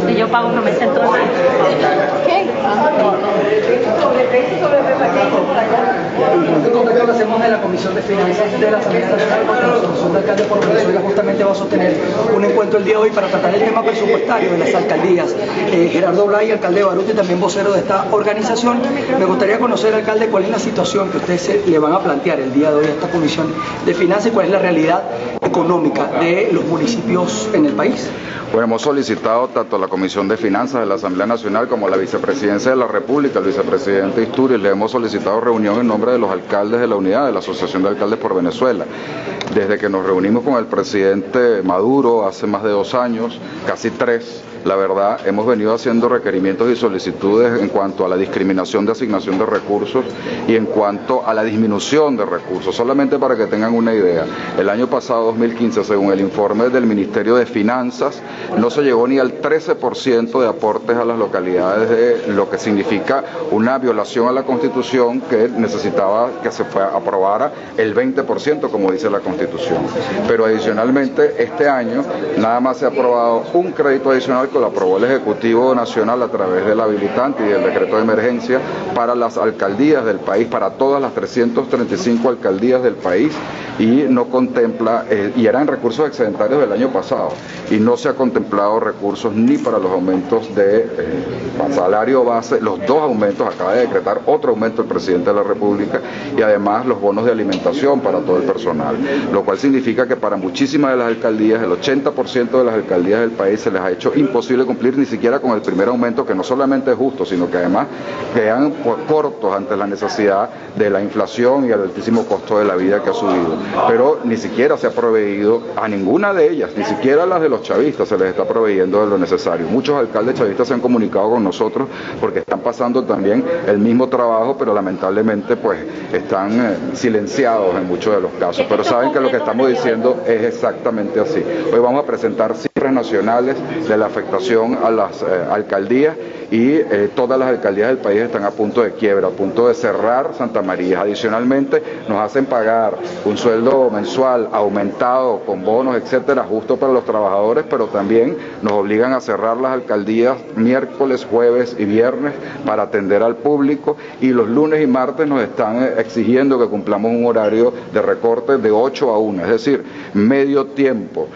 Si yo pago, no me siento mal. ¿Qué? Lo hacemos de la Comisión de Finanzas de la Asamblea Nacional con la Asociación de Alcaldes por Venezuela. Justamente va a sostener un encuentro el día de hoy para tratar el tema presupuestario de las alcaldías. Gerardo Blay, alcalde de Baruta y también vocero de esta organización. Me gustaría conocer, alcalde, cuál es la situación que ustedes le van a plantear el día de hoy a esta Comisión de Finanzas y cuál es la realidad económica de los municipios en el país. Bueno, hemos solicitado tanto a la Comisión de Finanzas de la Asamblea Nacional como a la Vicepresidencia de la República, el vicepresidente Isturiz, le hemos solicitado reunión en nombre de los alcaldes de la unidad de la Asociación de Alcaldes por Venezuela. Desde que nos reunimos con el presidente Maduro hace más de 2 años, casi 3, la verdad, hemos venido haciendo requerimientos y solicitudes en cuanto a la discriminación de asignación de recursos y en cuanto a la disminución de recursos. Solamente para que tengan una idea, el año pasado, 2015, según el informe del Ministerio de Finanzas, no se llegó ni al 13% de aportes a las localidades, de lo que significa una violación a la Constitución que necesitaba que se aprobara el 20%, como dice la Constitución. Pero adicionalmente, este año nada más se ha aprobado un crédito adicional que lo aprobó el Ejecutivo Nacional a través del habilitante y del decreto de emergencia para las alcaldías del país, para todas las 335 alcaldías del país, y no contempla, y eran recursos excedentarios del año pasado, y no se ha contemplado recursos ni para los aumentos de salario base, los 2 aumentos, acaba de decretar otro aumento el presidente de la República, y además los bonos de alimentación para todo el personal, lo cual significa que para muchísimas de las alcaldías, el 80% de las alcaldías del país se les ha hecho imposible cumplir ni siquiera con el primer aumento, que no solamente es justo, sino que además quedan cortos ante la necesidad de la inflación y el altísimo costo de la vida que ha subido. Pero ni siquiera se ha proveído a ninguna de ellas, ni siquiera a las de los chavistas se les está proveyendo de lo necesario. Muchos alcaldes chavistas se han comunicado con nosotros porque están pasando también el mismo trabajo, pero lamentablemente pues están silenciados en muchos de los casos. Pero saben que lo que estamos diciendo es exactamente así. Hoy vamos a presentar cifras nacionales de la afectación a las alcaldías, y todas las alcaldías del país están a punto de quiebra, a punto de cerrar Santa María. Adicionalmente nos hacen pagar un sueldo mensual aumentado con bonos, etcétera, justo para los trabajadores, pero también nos obligan a cerrar las alcaldías miércoles, jueves y viernes para atender al público, y los lunes y martes nos están exigiendo que cumplamos un horario de recorte de 8 a 1, es decir, medio tiempo,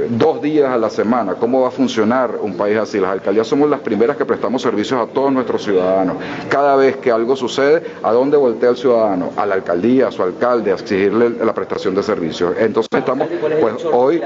2 días a la semana. ¿Cómo va a funcionar un país así? Las alcaldías somos las primeras que prestamos servicios a todos nuestros ciudadanos. Cada vez que algo sucede, ¿a dónde voltea el ciudadano? A la alcaldía, a su alcalde, a exigirle la prestación de servicios. Entonces estamos pues hoy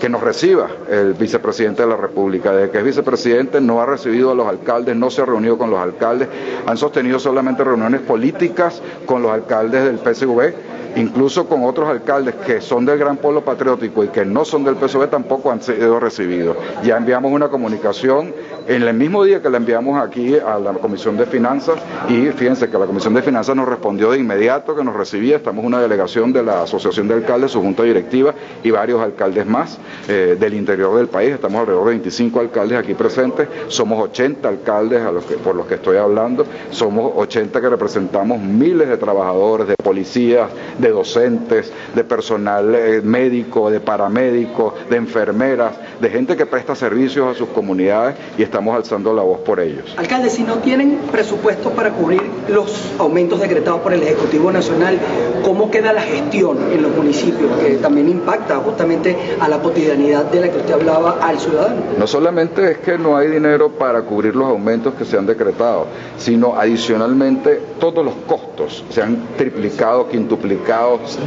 que nos reciba el vicepresidente de la República. Desde que es vicepresidente no ha recibido a los alcaldes, no se ha reunido con los alcaldes, han sostenido solamente reuniones políticas con los alcaldes del PSV, incluso con otros alcaldes que son del Gran Polo Patriótico y que no son del PSV tampoco han sido recibidos. Ya enviamos una comunicación en el mismo día que la enviamos aquí a la Comisión de Finanzas, y fíjense que la Comisión de Finanzas nos respondió de inmediato que nos recibía. Estamos una delegación de la Asociación de Alcaldes, su junta directiva y varios alcaldes más del interior del país. Estamos alrededor de 25 alcaldes aquí presentes, somos 80 alcaldes por los que estoy hablando, somos 80 que representamos miles de trabajadores, de policías, de docentes, de personal médico, de paramédicos, de enfermeras, de gente que presta servicios a sus comunidades, y estamos alzando la voz por ellos. Alcalde, si no tienen presupuesto para cubrir los aumentos decretados por el Ejecutivo Nacional, ¿cómo queda la gestión en los municipios? Que también impacta justamente a la cotidianidad de la que usted hablaba al ciudadano. No solamente es que no hay dinero para cubrir los aumentos que se han decretado, sino adicionalmente todos los costos se han triplicado, quintuplicado,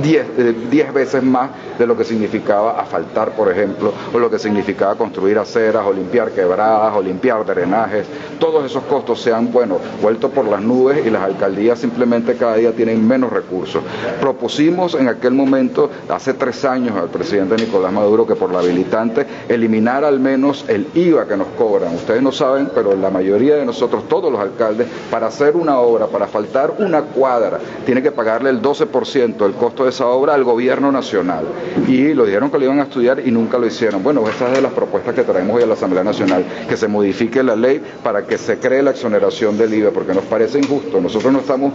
10 veces más de lo que significaba asfaltar, por ejemplo, o lo que significaba construir aceras, o limpiar quebradas, o limpiar drenajes. Todos esos costos se han, vuelto por las nubes, y las alcaldías simplemente cada día tienen menos recursos. Propusimos en aquel momento, hace 3 años, al presidente Nicolás Maduro que por la habilitante eliminara al menos el IVA que nos cobran. Ustedes no saben, pero la mayoría de nosotros, todos los alcaldes, para hacer una obra, para asfaltar una cuadra, tiene que pagarle el 12% del costo de esa obra al gobierno nacional. Y lo dijeron que lo iban a estudiar y nunca lo hicieron. Bueno, esa es de las propuestas que traemos hoy a la Asamblea Nacional, que se modifique la ley para que se cree la exoneración del IVA, porque nos parece injusto. Nosotros no estamos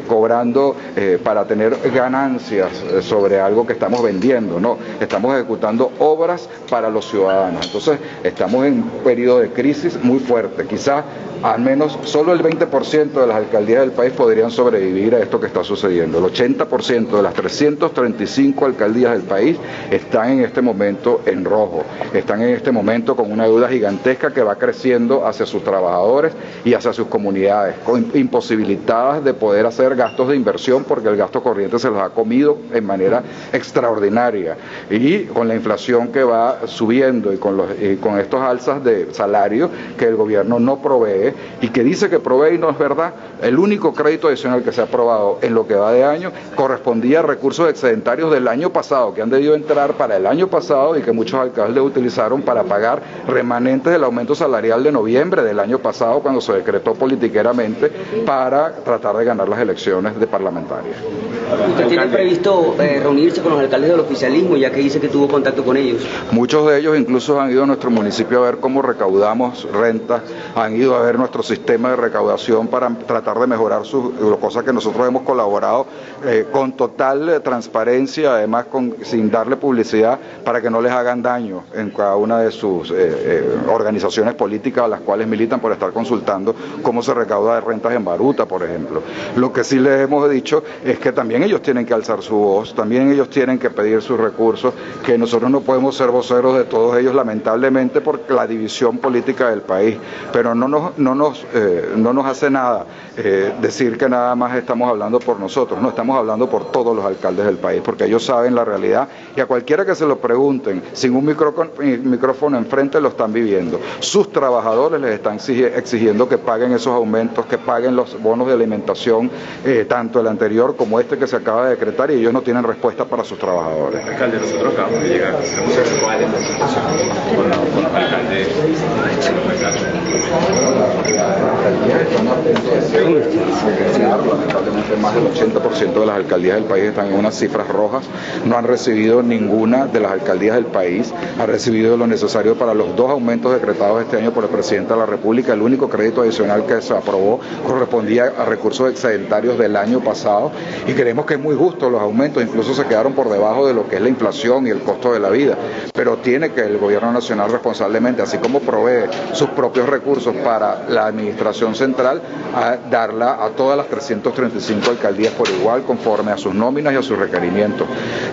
cobrando para tener ganancias sobre algo que estamos vendiendo, no, estamos ejecutando obras para los ciudadanos. Entonces, estamos en un periodo de crisis muy fuerte. Quizás al menos solo el 20% de las alcaldías del país podrían sobrevivir a esto que está sucediendo. El 80% de las 335 alcaldías del país están en este momento en rojo, están en este momento con una deuda gigantesca que va creciendo hacia sus trabajadores y hacia sus comunidades, imposibilitadas de poder hacer gastos de inversión porque el gasto corriente se los ha comido en manera extraordinaria, y con la inflación que va subiendo y con estos alzas de salario que el gobierno no provee y que dice que provee y no es verdad. El único crédito adicional que se ha aprobado en lo que va de año correspondía a recursos excedentarios del año pasado, que han debido entrar para el año pasado y que muchos alcaldes utilizaron para pagar remanentes del aumento salarial de noviembre del año pasado, cuando se decretó politiqueramente para tratar de ganar las elecciones de parlamentarias. ¿Usted tiene previsto reunirse con los alcaldes del oficialismo, ya que dice que tuvo contacto con ellos? Muchos de ellos incluso han ido a nuestro municipio a ver cómo recaudamos rentas, han ido a ver nuestro sistema de recaudación para tratar de mejorar cosas que nosotros hemos colaborado con total transparencia, además sin darle publicidad, para que no les hagan daño en cada una de sus organizaciones políticas a las cuales militan, por estar consultando cómo se recauda de rentas en Baruta, por ejemplo. Lo que sí les hemos dicho es que también ellos tienen que alzar su voz, también ellos tienen que pedir sus recursos, que nosotros no podemos ser voceros de todos ellos, lamentablemente, por la división política del país, pero no nos hace nada decir que nada más estamos hablando por nosotros, no, estamos hablando por todos los alcaldes del país, porque ellos saben la realidad y a cualquiera que se lo pregunten sin un micrófono enfrente lo están viviendo. Sus trabajadores les están exigiendo que paguen esos aumentos, que paguen los bonos de alimentación, tanto el anterior como este que se acaba de decretar, y ellos no tienen respuesta para sus trabajadores. Alcalde, nosotros acabamos de llegar, ¿cuál es la situación con los alcaldes? Lamentablemente más del 80% de las alcaldías del país están en unas cifras rojas, no han recibido ninguna de las alcaldías del país, ha recibido lo necesario para los 2 aumentos decretados este año por el presidente de la República. El único crédito adicional que se aprobó correspondía a recursos excedentarios del año pasado, y creemos que es muy justo los aumentos, incluso se quedaron por debajo de lo que es la inflación y el costo de la vida, pero tiene que el gobierno nacional responsablemente, así como provee sus propios recursos para la administración central, a darla a todas las 335 alcaldías por igual, conforme a sus nóminas y a sus requerimientos.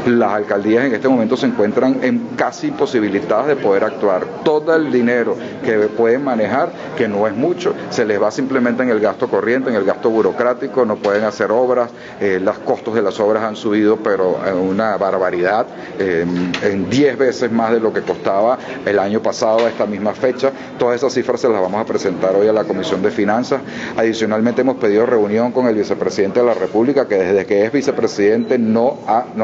Las alcaldías en este momento se encuentran en casi imposibilitadas de poder actuar. Todo el dinero que pueden manejar, que no es mucho, se les va simplemente en el gasto corriente, en el gasto burocrático, no pueden hacer obras, los costos de las obras han subido, pero una barbaridad, en 10 veces más de lo que costaba el año pasado a esta misma fecha. Todas esas cifras se las vamos a presentar hoy a la Comisión de Finanzas. Adicionalmente hemos pedido reunión con el vicepresidente de la República, que desde que es vicepresidente no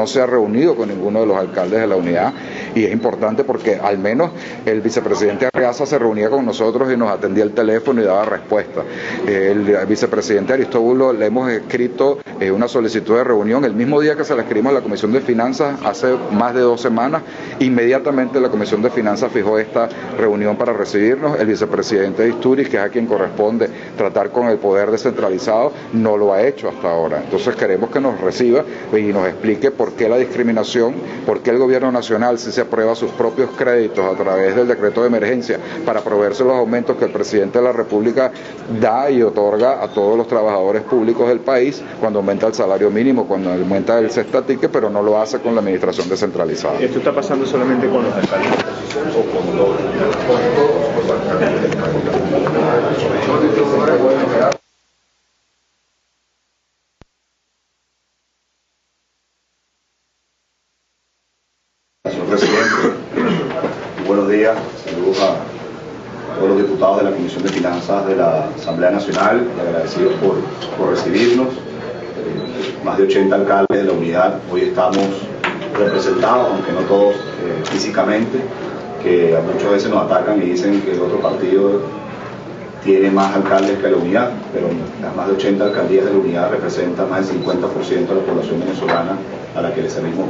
se ha reunido con ninguno de los alcaldes de la unidad, y es importante porque al menos el vicepresidente Arreaza se reunía con nosotros y nos atendía el teléfono y daba respuesta. El vicepresidente Aristóbulo le hemos escrito una solicitud de reunión el mismo día que se la escribimos a la Comisión de Finanzas, hace más de 2 semanas. Inmediatamente la Comisión de Finanzas fijó esta reunión para recibirnos. El vicepresidente Isturiz, que es a quien corresponde tratar con el poder descentralizado, no lo ha hecho hasta ahora. Entonces queremos que nos reciba y nos explique por qué la discriminación, por qué el gobierno nacional, si se aprueba sus propios créditos a través del decreto de emergencia para proveerse los aumentos que el presidente de la República da y otorga a todos los trabajadores públicos del país, cuando aumenta el salario mínimo, cuando aumenta el cestatique, pero no lo hace con la administración descentralizada. ¿Esto está pasando solamente con los alcaldes de oposición o con todos? Con todos los alcaldes. Señor presidente, buenos días, saludos a todos los diputados de la Comisión de Finanzas de la Asamblea Nacional, y agradecidos por recibirnos. Más de 80 alcaldes de la unidad, hoy estamos representados, aunque no todos físicamente, que muchas veces nos atacan y dicen que el otro partido tiene más alcaldes que la unidad, pero las más de 80 alcaldías de la unidad representan más del 50% de la población venezolana a la que le servimos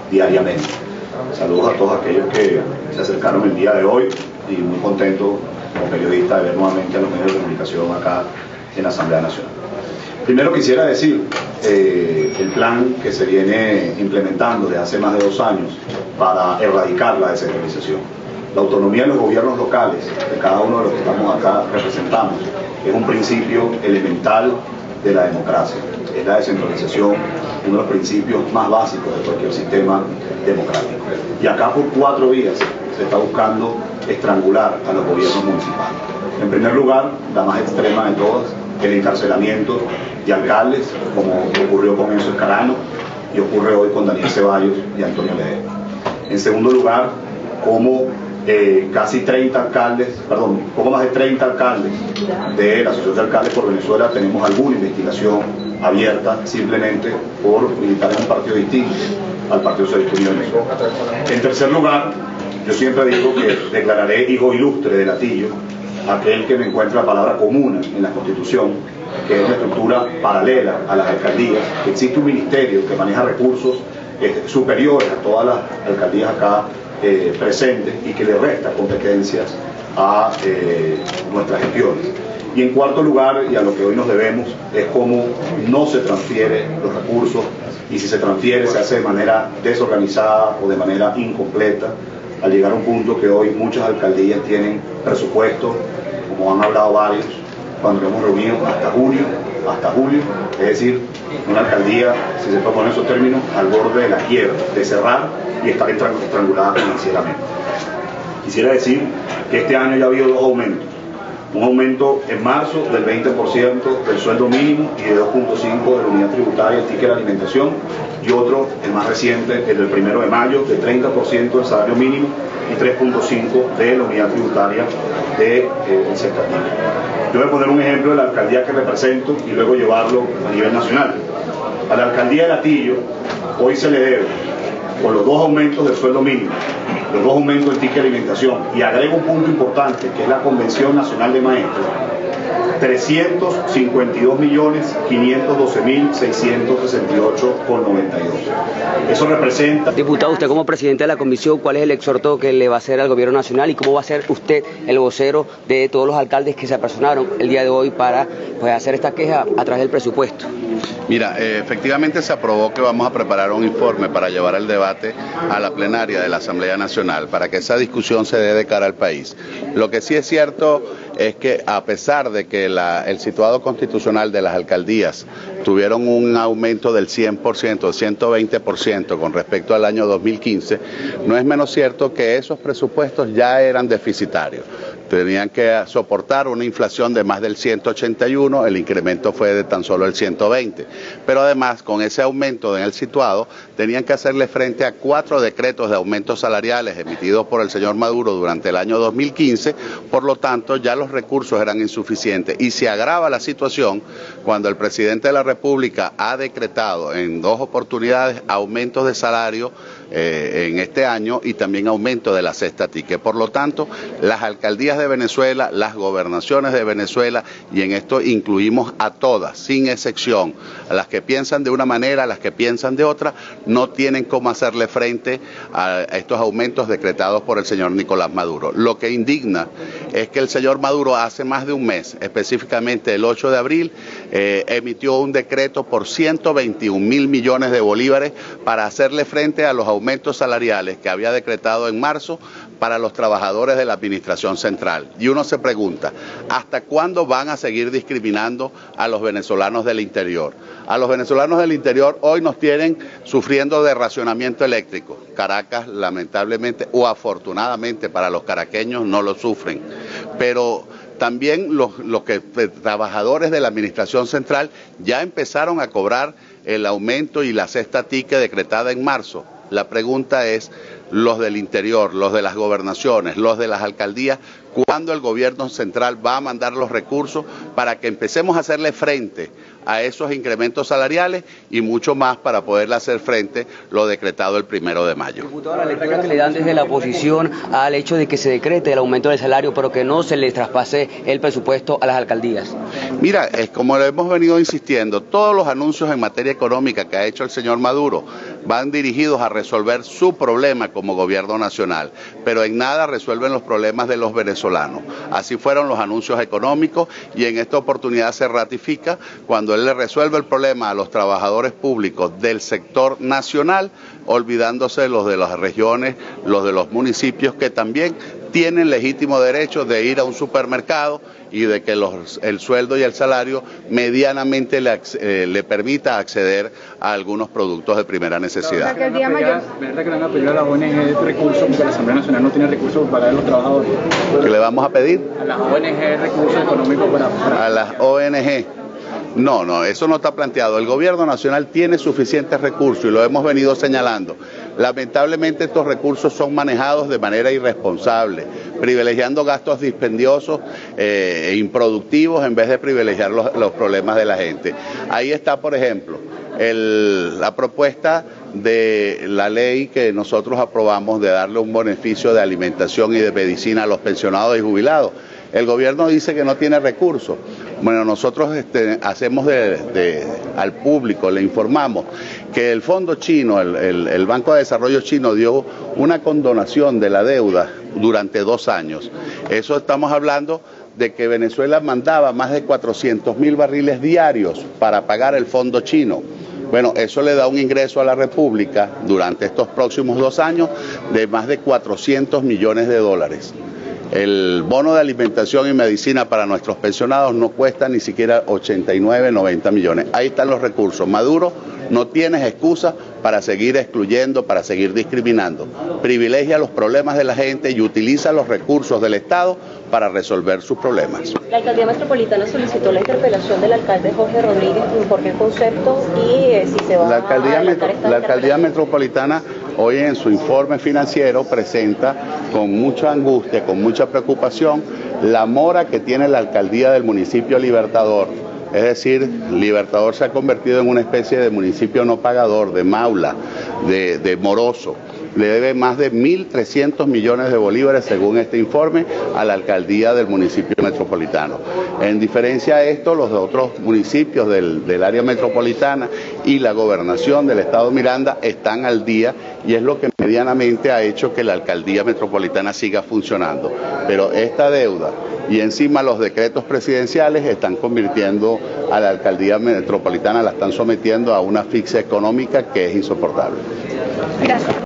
diariamente. Saludos a todos aquellos que se acercaron el día de hoy y muy contento como periodista de ver nuevamente a los medios de comunicación acá en la Asamblea Nacional. Primero quisiera decir el plan que se viene implementando desde hace más de 2 años para erradicar la descentralización. La autonomía de los gobiernos locales, de cada uno de los que estamos acá representamos, es un principio elemental de la democracia. Es la descentralización, uno de los principios más básicos de cualquier sistema democrático. Y acá por 4 vías se está buscando estrangular a los gobiernos municipales. En primer lugar, la más extrema de todas, el encarcelamiento de alcaldes, como ocurrió con Enzo Escarano y ocurre hoy con Daniel Ceballos y Antonio Ledesma. En segundo lugar, como poco más de 30 alcaldes de la Asociación de Alcaldes por Venezuela tenemos alguna investigación abierta simplemente por militar en un partido distinto al Partido Socialista Unido de Venezuela. En tercer lugar, yo siempre digo que declararé hijo ilustre de Latillo aquel que me encuentra la palabra comuna en la Constitución, que es una estructura paralela a las alcaldías, que existe un ministerio que maneja recursos superiores a todas las alcaldías acá presentes y que le resta competencias a nuestras gestiones. Y en cuarto lugar, y a lo que hoy nos debemos, es cómo no se transfieren los recursos, y si se transfiere se hace de manera desorganizada o de manera incompleta, al llegar a un punto que hoy muchas alcaldías tienen presupuestos, como han hablado varios, cuando hemos reunido hasta julio, es decir, una alcaldía, si se puede poner esos términos, al borde de la quiebra, de cerrar y estar estrangulada financieramente. Quisiera decir que este año ya ha habido 2 aumentos. Un aumento en marzo del 20% del sueldo mínimo y de 2.5% de la unidad tributaria, el ticket de alimentación, y otro, el más reciente, el del 1 de mayo, del 30% del salario mínimo y 3.5% de la unidad tributaria del sector. Yo voy a poner un ejemplo de la alcaldía que represento y luego llevarlo a nivel nacional. A la alcaldía de Latillo hoy se le debe, con los 2 aumentos del sueldo mínimo, los 2 aumentos del ticket de alimentación, y agrego un punto importante, que es la Convención Nacional de Maestros, 352.512.668,92. Eso representa... Diputado, usted como presidente de la comisión, ¿cuál es el exhorto que le va a hacer al gobierno nacional y cómo va a ser usted el vocero de todos los alcaldes que se apersonaron el día de hoy para hacer esta queja a través del presupuesto? Mira, efectivamente se aprobó que vamos a preparar un informe para llevar el debate a la plenaria de la Asamblea Nacional, para que esa discusión se dé de cara al país. Lo que sí es cierto es que a pesar de que el situado constitucional de las alcaldías tuvieron un aumento del 100%, 120% con respecto al año 2015, no es menos cierto que esos presupuestos ya eran deficitarios. Tenían que soportar una inflación de más del 181, el incremento fue de tan solo el 120. Pero además, con ese aumento en el situado, tenían que hacerle frente a 4 decretos de aumentos salariales emitidos por el señor Maduro durante el año 2015, por lo tanto ya los recursos eran insuficientes. Y se agrava la situación cuando el presidente de la República ha decretado en 2 oportunidades aumentos de salario en este año y también aumento de la cesta ticket. Por lo tanto, las alcaldías de Venezuela, las gobernaciones de Venezuela, y en esto incluimos a todas, sin excepción, a las que piensan de una manera, a las que piensan de otra, no tienen cómo hacerle frente a estos aumentos decretados por el señor Nicolás Maduro. Lo que indigna es que el señor Maduro hace más de un mes, específicamente el 8 de abril, emitió un decreto por 121.000 millones de bolívares para hacerle frente a los aumentos salariales que había decretado en marzo para los trabajadores de la administración central. Y uno se pregunta, ¿hasta cuándo van a seguir discriminando a los venezolanos del interior? A los venezolanos del interior hoy nos tienen sufriendo de racionamiento eléctrico. Caracas, lamentablemente o afortunadamente para los caraqueños, no lo sufren. Pero también los trabajadores de la administración central ya empezaron a cobrar el aumento y la cesta ticket decretada en marzo. La pregunta es, los del interior, los de las gobernaciones, los de las alcaldías, ¿cuándo el gobierno central va a mandar los recursos para que empecemos a hacerle frente a esos incrementos salariales y mucho más para poderle hacer frente lo decretado el 1 de mayo? Diputado, la lectura que le dan desde la oposición al hecho de que se decrete el aumento del salario, pero que no se le traspase el presupuesto a las alcaldías. Mira, es como le hemos venido insistiendo, todos los anuncios en materia económica que ha hecho el señor Maduro van dirigidos a resolver su problema como gobierno nacional, pero en nada resuelven los problemas de los venezolanos. Así fueron los anuncios económicos y en esta oportunidad se ratifica cuando él le resuelve el problema a los trabajadores públicos del sector nacional, olvidándose los de las regiones, los de los municipios que también tienen legítimo derecho de ir a un supermercado y de que el sueldo y el salario medianamente le permita acceder a algunos productos de primera necesidad. ¿Verdad que le van a pedir a la ONG recursos porque la Asamblea Nacional no tiene recursos para los trabajadores? ¿Qué le vamos a pedir? A las ONG recursos económicos para... A las ONG. No, eso no está planteado. El gobierno nacional tiene suficientes recursos y lo hemos venido señalando. Lamentablemente estos recursos son manejados de manera irresponsable, privilegiando gastos dispendiosos e improductivos en vez de privilegiar los problemas de la gente. Ahí está, por ejemplo, la propuesta de la ley que nosotros aprobamos de darle un beneficio de alimentación y de medicina a los pensionados y jubilados. El gobierno dice que no tiene recursos. Bueno, nosotros hacemos al público, le informamos que el Fondo Chino, el Banco de Desarrollo Chino dio una condonación de la deuda durante 2 años. Eso estamos hablando de que Venezuela mandaba más de 400.000 barriles diarios para pagar el Fondo Chino. Bueno, eso le da un ingreso a la República durante estos próximos 2 años de más de 400 millones de dólares. El bono de alimentación y medicina para nuestros pensionados no cuesta ni siquiera 89, 90 millones. Ahí están los recursos. Maduro, no tienes excusa para seguir excluyendo, para seguir discriminando. Privilegia los problemas de la gente y utiliza los recursos del Estado para resolver sus problemas. La Alcaldía Metropolitana solicitó la interpelación del alcalde Jorge Rodríguez por qué concepto y si se va a adelantar esta La Alcaldía Metropolitana hoy en su informe financiero presenta con mucha angustia, con mucha preocupación, la mora que tiene la alcaldía del municipio Libertador. Es decir, Libertador se ha convertido en una especie de municipio no pagador, de maula, de moroso. Le debe más de 1.300 millones de bolívares, según este informe, a la alcaldía del municipio metropolitano. En diferencia a esto, los otros municipios del área metropolitana y la gobernación del estado Miranda están al día y es lo que medianamente ha hecho que la alcaldía metropolitana siga funcionando. Pero esta deuda y encima los decretos presidenciales están convirtiendo a la alcaldía metropolitana, la están sometiendo a una asfixia económica que es insoportable. Gracias.